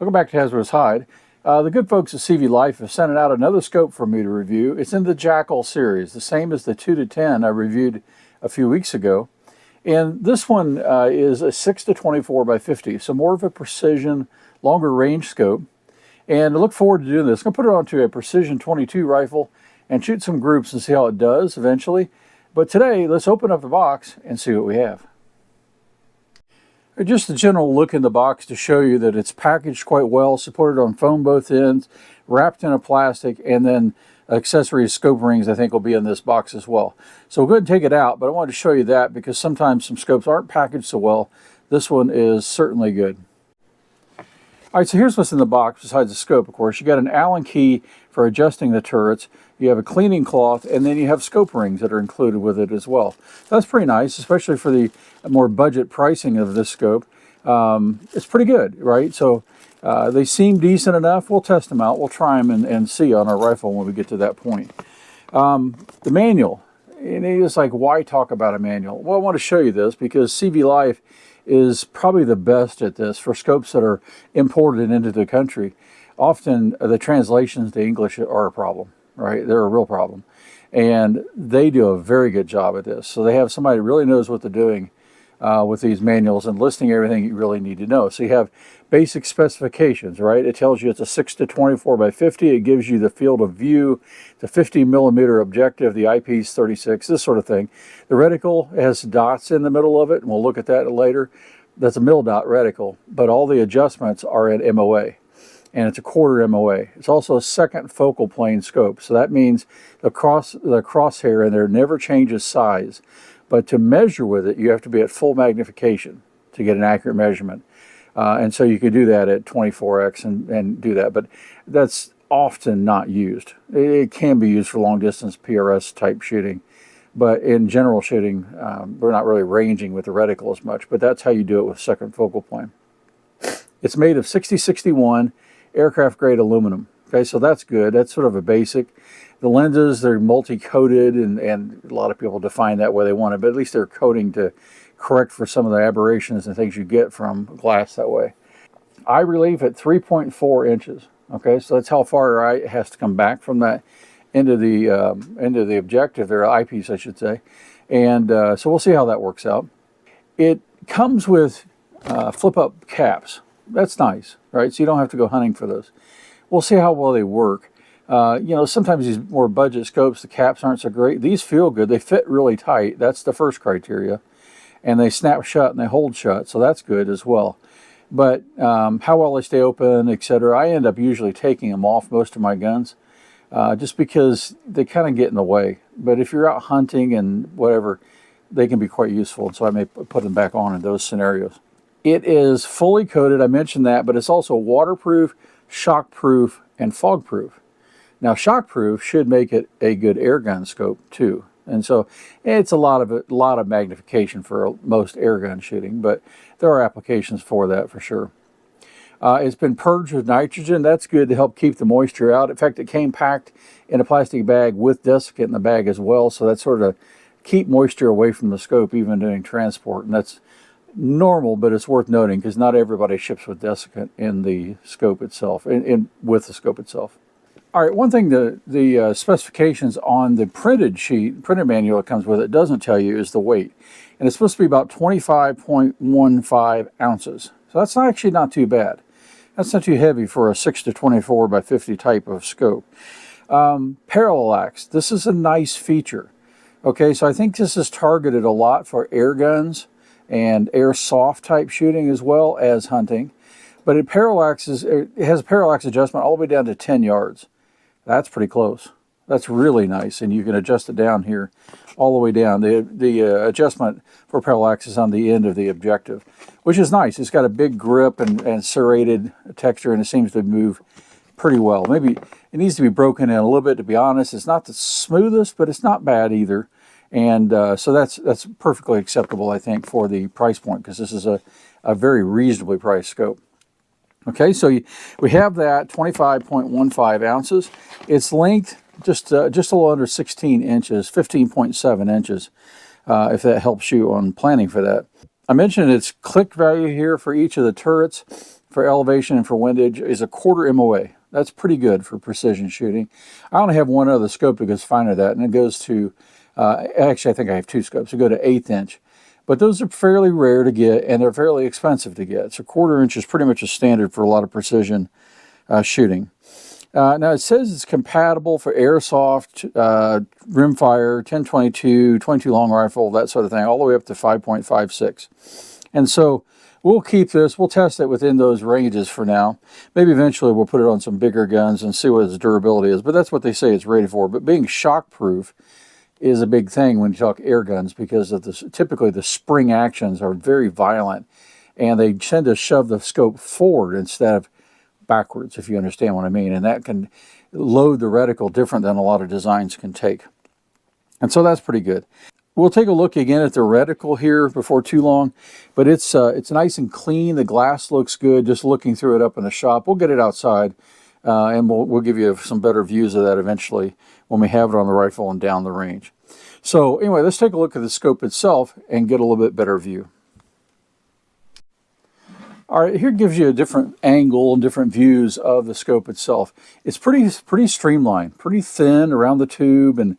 Welcome back to Hazardous Hide. The good folks at CVLIFE have sent out another scope for me to review. It's in the Jackal series, the same as the 2-10 I reviewed a few weeks ago. And this one is a 6x24x50, so more of a precision, longer range scope. And I look forward to doing this. I'm going to put it onto a precision 22 rifle and shoot some groups and see how it does eventually. But today, let's open up the box and see what we have. Just a general look in the box to show you that it's packaged quite well, supported on foam both ends, wrapped in a plastic, and then accessories, scope rings, I think will be in this box as well. So we'll go ahead and take it out, but I wanted to show you that because sometimes some scopes aren't packaged so well. This one is certainly good. All right, so here's what's in the box besides the scope, of course. You got an Allen key for adjusting the turrets. You have a cleaning cloth, and then you have scope rings that are included with it as well. That's pretty nice, especially for the more budget pricing of this scope. It's pretty good, right? So they seem decent enough. We'll test them out. We'll try them and see on our rifle when we get to that point. The manual, and it's like, why talk about a manual? Well, I want to show you this because CVLIFE is probably the best at this for scopes that are imported into the country. Often the translations to English are a problem, right? They're a real problem. And they do a very good job at this. So they have somebody who really knows what they're doing with these manuals and listing everything you really need to know. So you have basic specifications, right? It tells you it's a 6x24x50. It gives you the field of view, the 50mm objective, the eyepiece 36, this sort of thing. The reticle has dots in the middle of it, and we'll look at that later. That's a mil dot reticle, but all the adjustments are in MOA, and it's a 1/4 MOA. It's also a second focal plane scope, so that means the crosshair in there never changes size. But to measure with it, you have to be at full magnification to get an accurate measurement. And so you could do that at 24x and do that, but that's often not used. It can be used for long distance PRS type shooting, but in general shooting, we're not really ranging with the reticle as much, but that's how you do it with second focal plane. It's made of 6061 aircraft grade aluminum. Okay, so that's good. That's sort of a basic. The lenses, they're multi-coated, and a lot of people define that way they want it, but at least they're coating to correct for some of the aberrations and things you get from glass that way. Eye relief at 3.4 inches. Okay, so that's how far your eye has to come back from that into the objective, or eyepiece, I should say. And so we'll see how that works out. It comes with flip-up caps. That's nice, right? So you don't have to go hunting for those. We'll see how well they work. You know, sometimes these more budget scopes, the caps aren't so great. These feel good. They fit really tight. That's the first criteria. And they snap shut and they hold shut, so that's good as well. But how well they stay open, etc., I end up usually taking them off most of my guns just because they kind of get in the way. But if you're out hunting and whatever, they can be quite useful, so I may put them back on in those scenarios. It is fully coated, I mentioned that, but it's also waterproof, shockproof, and fogproof. Now, shockproof should make it a good airgun scope too, and so it's a lot of magnification for most airgun shooting, but there are applications for that for sure. It's been purged with nitrogen. That's good to help keep the moisture out. In fact, it came packed in a plastic bag with desiccant in the bag as well, so that's sort of keep moisture away from the scope even during transport, and that's normal, but it's worth noting because not everybody ships with desiccant in the scope itself, with the scope itself. All right, one thing the specifications on the printed manual that comes with it doesn't tell you is the weight. And it's supposed to be about 25.15 ounces. So that's actually not too bad. That's not too heavy for a 6x24x50 type of scope. Parallax, this is a nice feature. Okay, so I think this is targeted a lot for air guns and airsoft type shooting as well as hunting. But it has a parallax adjustment all the way down to 10 yards. That's pretty close. That's really nice, and you can adjust it down here all the way down. The adjustment for parallax is on the end of the objective, which is nice. It's got a big grip and serrated texture, and it seems to move pretty well. Maybe it needs to be broken in a little bit, to be honest. It's not the smoothest, but it's not bad either. And so that's perfectly acceptable, I think, for the price point, because this is a very reasonably priced scope. Okay, so we have that 25.15 ounces. Its length, just a little under 16 inches, 15.7 inches, if that helps you on planning for that. I mentioned its click value here for each of the turrets. for elevation and for windage is a 1/4 MOA. That's pretty good for precision shooting. I only have one other scope that goes finer than that, and it goes to, actually I think I have 2 scopes. It go to 1/8 inch. But those are fairly rare to get, and they're fairly expensive to get. So 1/4 inch is pretty much a standard for a lot of precision shooting. Now it says it's compatible for airsoft, rimfire, 10-22, 22 long rifle, that sort of thing, all the way up to 5.56. And so we'll keep this, we'll test it within those ranges for now. Maybe eventually we'll put it on some bigger guns and see what its durability is, but that's what they say it's rated for. But being shock-proof is a big thing when you talk air guns, because of this, typically the spring actions are very violent, and they tend to shove the scope forward instead of backwards, if you understand what I mean, and that can load the reticle different than a lot of designs can take. And so that's pretty good. We'll take a look again at the reticle here before too long, but it's nice and clean. The glass looks good just looking through it up in the shop. We'll get it outside, and we'll give you some better views of that eventually when we have it on the rifle and down the range. So anyway, let's take a look at the scope itself and get a little bit better view. All right, here gives you a different angle and different views of the scope itself. It's pretty streamlined, pretty thin around the tube, and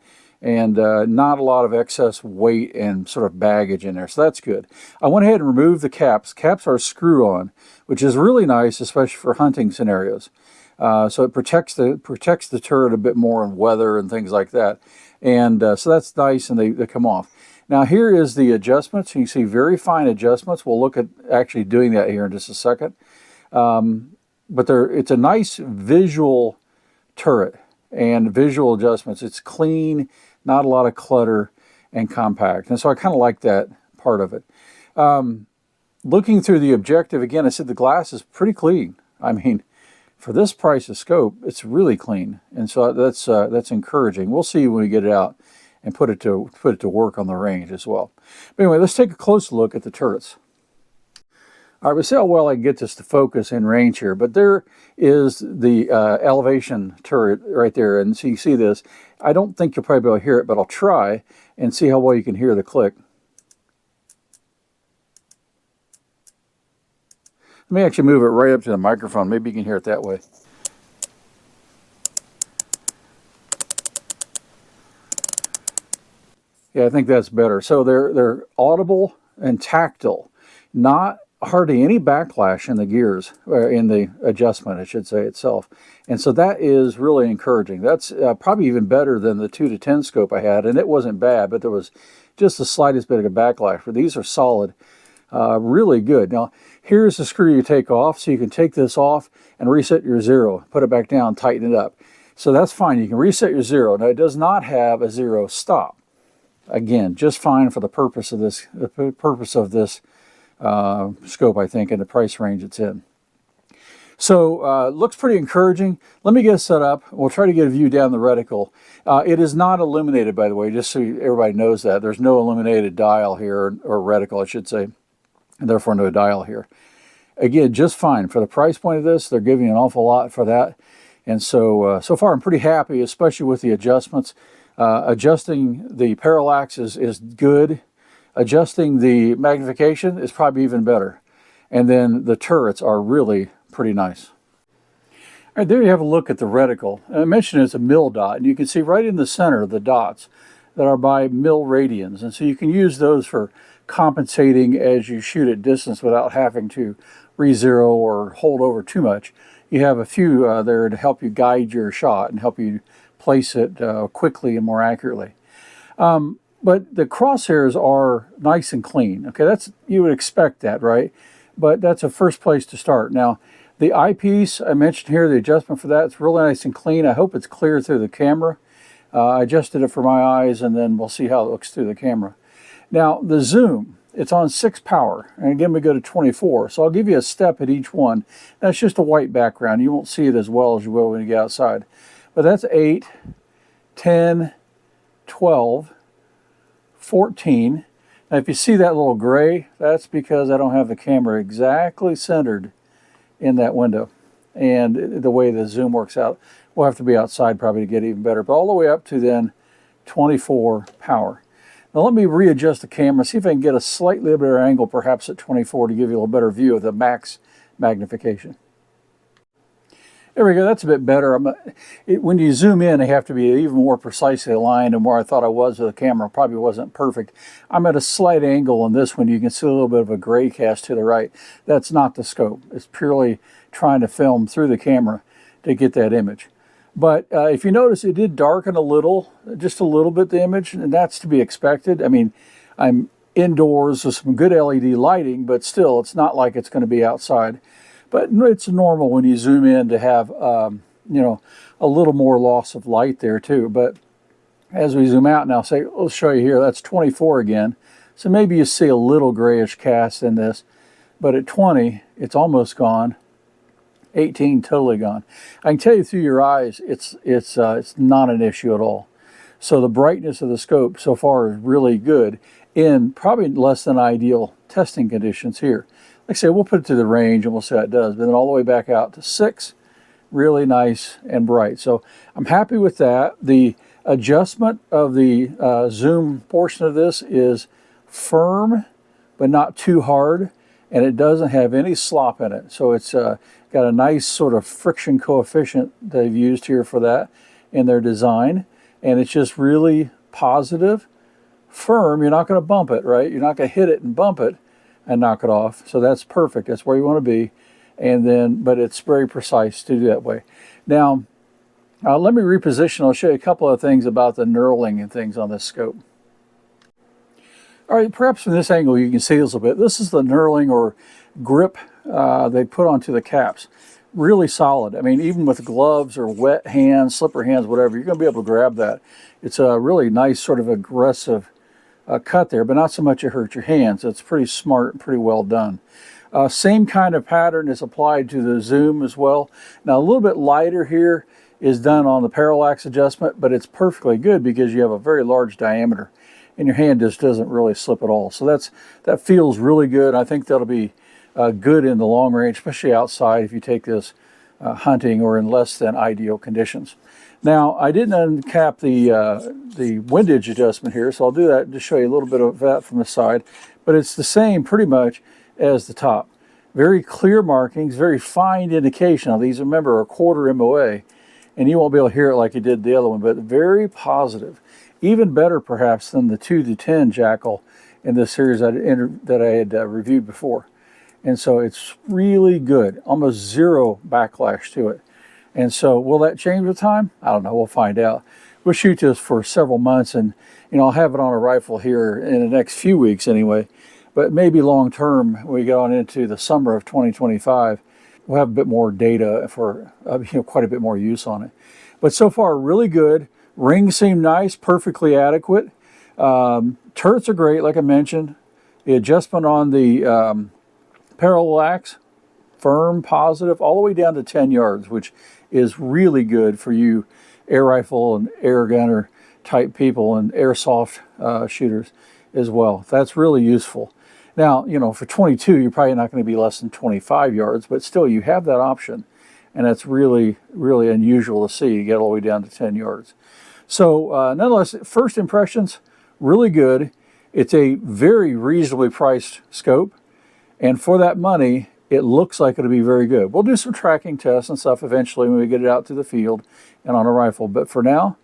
not a lot of excess weight and sort of baggage in there, so that's good. I went ahead and removed the caps. Caps are screw-on, which is really nice, especially for hunting scenarios. So it protects the turret a bit more in weather and things like that, and so that's nice, and they come off. Now here is the adjustments. You can see very fine adjustments. We'll look at actually doing that here in just a second. But it's a nice visual turret and visual adjustments. It's clean, not a lot of clutter, and compact. And so I kind of like that part of it. Looking through the objective, again, I said the glass is pretty clean. I mean, for this price of scope, it's really clean. And so that's encouraging. We'll see when we get it out and put it to work on the range as well. But anyway, let's take a close look at the turrets. All right, we'll see how well I can get this to focus in range here, but there is the elevation turret right there, and so you see this. I don't think you'll probably be able to hear it, but I'll try and see how well you can hear the click. Let me actually move it right up to the microphone. Maybe you can hear it that way. Yeah, I think that's better. So they're audible and tactile, not hardly any backlash in the gears, or in the adjustment, I should say, itself. And so that is really encouraging. That's probably even better than the 2-10 scope I had, and it wasn't bad, but there was just the slightest bit of a backlash. But these are solid, really good. Now, here's the screw you take off, so you can take this off and reset your zero, put it back down, tighten it up. So that's fine. You can reset your zero. Now, it does not have a zero stop. Again, just fine for the purpose of this, scope, I think, and the price range it's in. So looks pretty encouraging. Let me get it set up. We'll try to get a view down the reticle. It is not illuminated, by the way, just so everybody knows that. There's no illuminated dial here, or reticle, I should say, and therefore no dial here. Again, just fine. For the price point of this, they're giving an awful lot for that. And so, so far I'm pretty happy, especially with the adjustments. Adjusting the parallax is good. Adjusting the magnification is probably even better. And then the turrets are really pretty nice. All right, there you have a look at the reticle. I mentioned it's a mil dot, and you can see right in the center the dots that are by mil radians. And so you can use those for compensating as you shoot at distance without having to re-zero or hold over too much. You have a few there to help you guide your shot and help you place it quickly and more accurately. But the crosshairs are nice and clean. Okay, you would expect that, right? But that's a first place to start. Now, the eyepiece, I mentioned here, the adjustment for that, it's really nice and clean. I hope it's clear through the camera. I adjusted it for my eyes, and then we'll see how it looks through the camera. Now, the zoom, it's on 6 power. And again, we go to 24. So I'll give you a step at each one. That's just a white background. You won't see it as well as you will when you get outside. But that's 8, 10, 12, 14. Now if you see that little gray, that's because I don't have the camera exactly centered in that window. And the way the zoom works out, we'll have to be outside probably to get even better. But all the way up to then 24 power. Now let me readjust the camera, see if I can get a slightly better angle perhaps at 24 to give you a little better view of the max magnification. There we go, that's a bit better. When you zoom in, they have to be even more precisely aligned, and where I thought I was with the camera probably wasn't perfect. I'm at a slight angle on this one. You can see a little bit of a gray cast to the right. That's not the scope. It's purely trying to film through the camera to get that image. But if you notice, it did darken a little, just a little bit, the image, and that's to be expected. I mean, I'm indoors with some good LED lighting, but still, it's not like it's going to be outside. But it's normal when you zoom in to have, you know, a little more loss of light there too. But as we zoom out now, say, let's show you here, that's 24 again. So maybe you see a little grayish cast in this, but at 20, it's almost gone. 18, totally gone. I can tell you through your eyes, it's not an issue at all. So the brightness of the scope so far is really good in probably less than ideal testing conditions here. Like I say, we'll put it to the range and we'll see how it does. But then all the way back out to 6, really nice and bright. So I'm happy with that. The adjustment of the zoom portion of this is firm, but not too hard. And it doesn't have any slop in it. So it's got a nice sort of friction coefficient they've used here for that in their design. And it's just really positive, firm. You're not going to bump it, right? You're not going to hit it and bump it and knock it off. So that's perfect. That's where you want to be. And then, but it's very precise to do that way. Now, let me reposition. I'll show you a couple of things about the knurling and things on this scope. All right, perhaps from this angle you can see this a little bit. This is the knurling or grip they put onto the caps. Really solid. I mean, even with gloves or wet hands, slipper hands, whatever, you're going to be able to grab that. It's a really nice sort of aggressive cut there, but not so much it hurts your hands. It's pretty smart and pretty well done. Same kind of pattern is applied to the zoom as well. Now a little bit lighter here is done on the parallax adjustment, but it's perfectly good because you have a very large diameter and your hand just doesn't really slip at all. So that feels really good. I think that'll be good in the long range, especially outside if you take this hunting or in less than ideal conditions. Now, I didn't uncap the windage adjustment here, so I'll do that to show you a little bit of that from the side. But it's the same pretty much as the top. Very clear markings, very fine indication. Now, these, remember, are quarter MOA, and you won't be able to hear it like you did the other one, but very positive. Even better, perhaps, than the 2 to 10 Jackal in this series that I had reviewed before. And so it's really good, almost zero backlash to it. And so will that change with time? I don't know, we'll find out. We'll shoot this for several months, and I'll have it on a rifle here in the next few weeks anyway. But maybe long term, when we get on into the summer of 2025, we'll have a bit more data for quite a bit more use on it. But so far, really good. Rings seem nice, perfectly adequate. Turrets are great, like I mentioned. The adjustment on the parallax, firm, positive, all the way down to 10 yards, which is really good for you air rifle and air gunner type people and airsoft shooters as well. That's really useful. Now, for 22, you're probably not going to be less than 25 yards, but still you have that option. And that's really, really unusual to see. You get all the way down to 10 yards. So nonetheless, first impressions, really good. It's a very reasonably priced scope. And for that money, it looks like it'll be very good. We'll do some tracking tests and stuff eventually when we get it out to the field and on a rifle. But for now,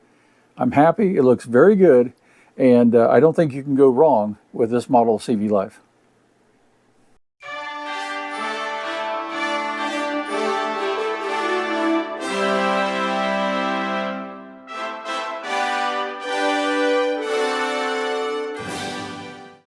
I'm happy. It looks very good. And I don't think you can go wrong with this model of CVLIFE.